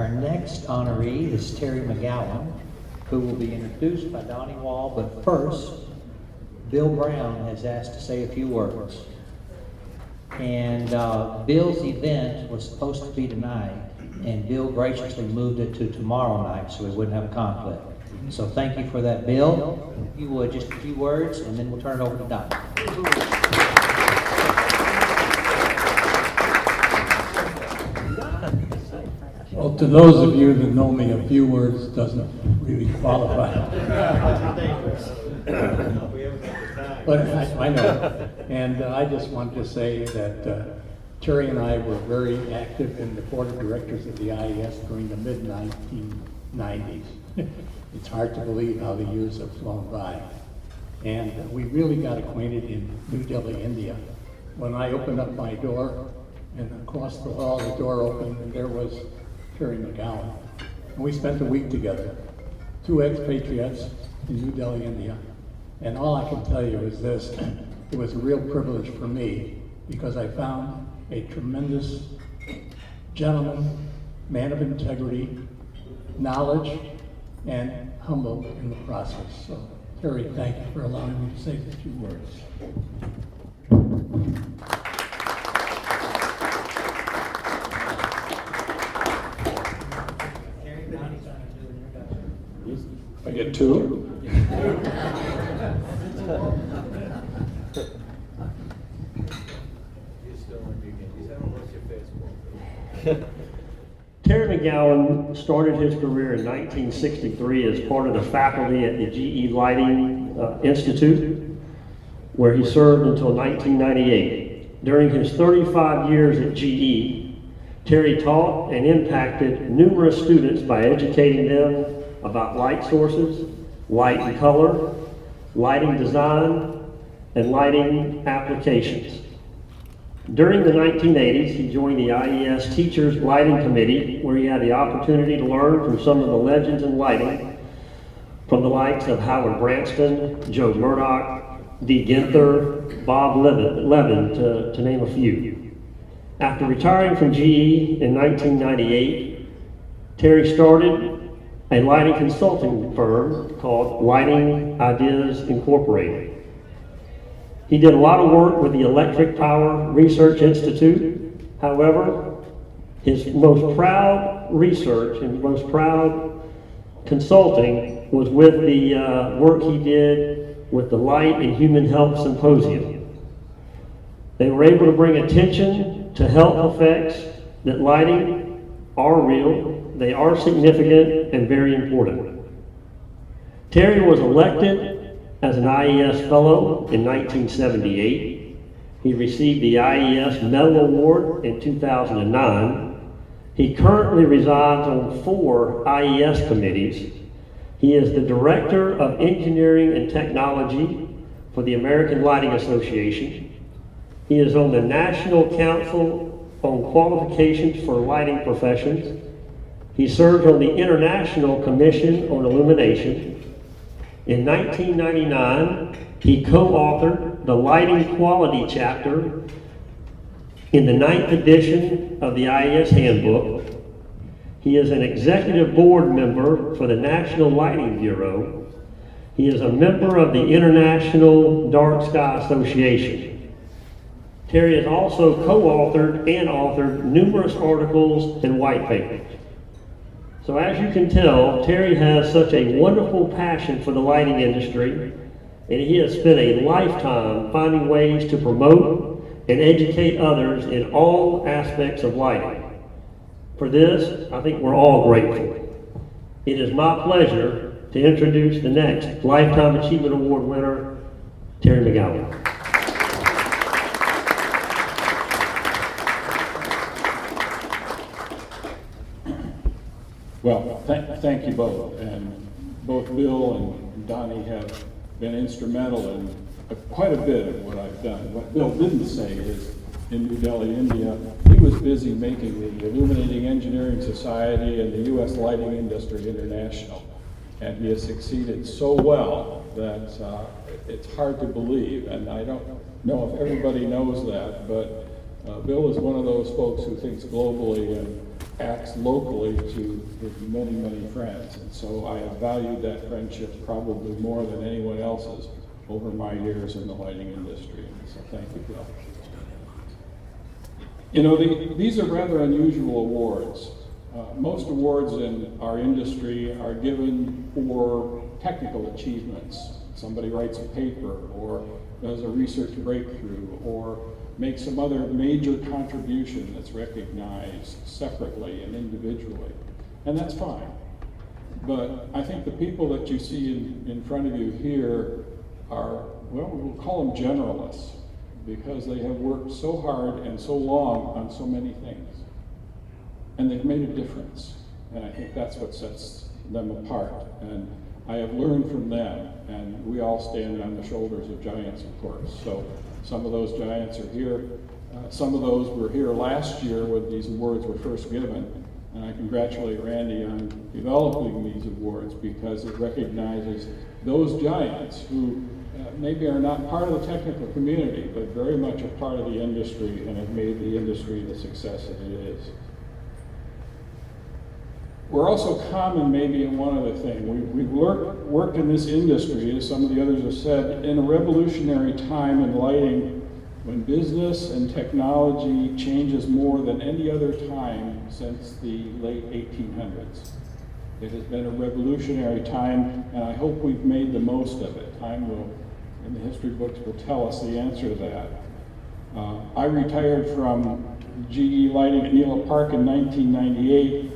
Our next honoree is Terry McGowan, who will be introduced by Donnie Wall, but first, Bill Brown has asked to say a few words. And Bill's event was supposed to be tonight, and Bill graciously moved it to tomorrow night so we wouldn't have a conflict. So thank you for that, Bill. If you would, just a few words, and then we'll turn it over to Donnie. Well, to those of you that know me, a few words doesn't really qualify. But I know. And I just want to say that Terry and I were very active in the board of directors of the IES during the mid-1990s. It's hard to believe how the years have flown by. And we really got acquainted in New Delhi, India. When I opened up my door, and across the hall, the door opened, and there was Terry McGowan. And we spent a week together, 2 expatriates in New Delhi, India. And all I can tell you is this: it was a real privilege for me because I found a tremendous gentleman, man of integrity, knowledge, and humble in the process. So, Terry, thank you for allowing me to say a few words. I get 2? Terry McGowan started his career in 1963 as part of the faculty at the GE Lighting Institute, where he served until 1998. During his 35 years at GE, Terry taught and impacted numerous students by educating them about light sources, light and color, lighting design, and lighting applications. During the 1980s, he joined the IES Teachers Lighting Committee, where he had the opportunity to learn from some of the legends in lighting, from the likes of Howard Branston, Joe Murdoch, Dee Ginther, Bob Levin, to name a few. After retiring from GE in 1998, Terry started a lighting consulting firm called Lighting Ideas Incorporated. He did a lot of work with the Electric Power Research Institute. However, his most proud research and most proud consulting was with the work he did with the Light and Human Health Symposium. They were able to bring attention to health effects that lighting are real, they are significant and very important. Terry was elected as an IES Fellow in 1978. He received the IES Medal Award in 2009. He currently resides on 4 IES committees. He is the Director of Engineering and Technology for the American Lighting Association. He is on the National Council on Qualifications for Lighting Professions. He served on the International Commission on Illumination. In 1999, he co-authored the Lighting Quality Chapter in the 9th edition of the IES Handbook. He is an executive board member for the National Lighting Bureau. He is a member of the International Dark Sky Association. Terry has also co-authored and authored numerous articles and white papers. So as you can tell, Terry has such a wonderful passion for the lighting industry, and he has spent a lifetime finding ways to promote and educate others in all aspects of lighting. For this, I think we're all grateful. It is my pleasure to introduce the next Lifetime Achievement Award winner, Terry McGowan. Well, thank you both. And both Bill and Donnie have been instrumental in quite a bit of what I've done. What Bill didn't say is, in New Delhi, India, he was busy making the Illuminating Engineering Society and the U.S. Lighting Industry International. And he has succeeded so well that it's hard to believe. And I don't know if everybody knows that, but Bill is one of those folks who thinks globally, and acts locally to his many, many friends. And so I have valued that friendship probably more than anyone else's over my years in the lighting industry. So thank you, Bill. You know, these are rather unusual awards. Most awards in our industry are given for technical achievements. Somebody writes a paper or does a research breakthrough or makes some other major contribution that's recognized separately and individually. And that's fine. But I think the people that you see in front of you here are, well, we'll call them generalists, because they have worked so hard and so long on so many things. And they've made a difference. And I think that's what sets them apart. And I have learned from them, and we all stand on the shoulders of giants, of course. So some of those giants are here. Some of those were here last year when these awards were first given. And I congratulate Randy on developing these awards, because it recognizes those giants who maybe are not part of the technical community, but very much a part of the industry and have made the industry the success that it is. We're also common maybe in one other thing. We've worked in this industry, as some of the others have said, in a revolutionary time in lighting when business and technology changes more than any other time since the late 1800s. It has been a revolutionary time, and I hope we've made the most of it. Time will, in the history books, will tell us the answer to that. I retired from GE Lighting at Neela Park in 1998.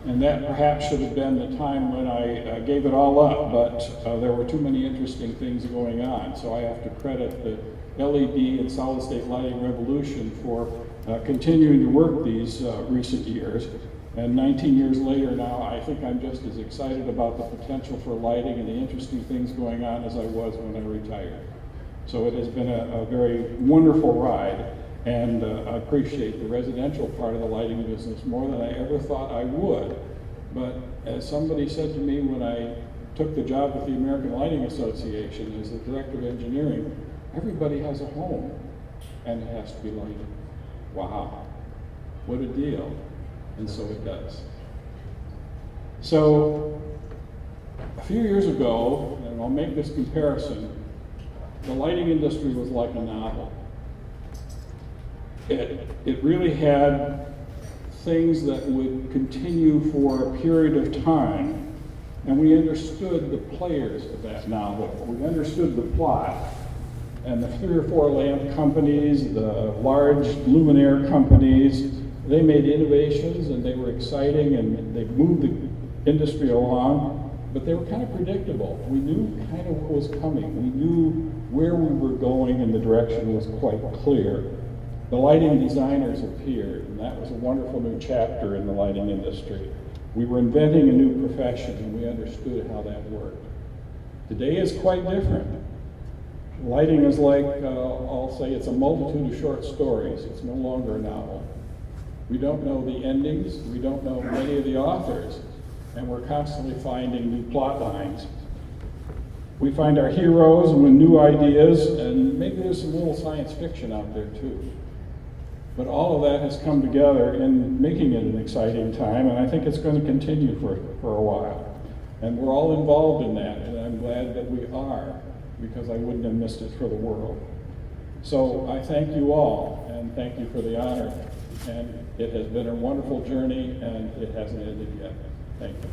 And that perhaps should have been the time when I gave it all up, but there were too many interesting things going on. So I have to credit the LED and solid state lighting revolution for continuing to work these recent years. And 19 years later now, I think I'm just as excited about the potential for lighting and the interesting things going on as I was when I retired. So it has been a very wonderful ride. And I appreciate the residential part of the lighting business more than I ever thought I would. But as somebody said to me when I took the job with the American Lighting Association as the director of engineering, everybody has a home and it has to be lighted. Wow, what a deal. And so it does. So a few years ago, and I'll make this comparison, the lighting industry was like a novel. It really had things that would continue for a period of time, and we understood the players of that novel. We understood the plot, and the 3 or 4 lamp companies, the large luminaire companies, they made innovations and they were exciting and they moved the industry along, but they were kind of predictable. We knew kind of what was coming. We knew where we were going, and the direction was quite clear. The lighting designers appeared, and that was a wonderful new chapter in the lighting industry. We were inventing a new profession, and we understood how that worked. Today is quite different. Lighting is like, I'll say, it's a multitude of short stories. It's no longer a novel. We don't know the endings. We don't know many of the authors, and we're constantly finding new plot lines. We find our heroes with new ideas, and maybe there's some little science fiction out there too. But all of that has come together in making it an exciting time, and I think it's going to continue for a while. And we're all involved in that, and I'm glad that we are, because I wouldn't have missed it for the world. So I thank you all, and thank you for the honor. And it has been a wonderful journey, and it hasn't ended yet. Thank you.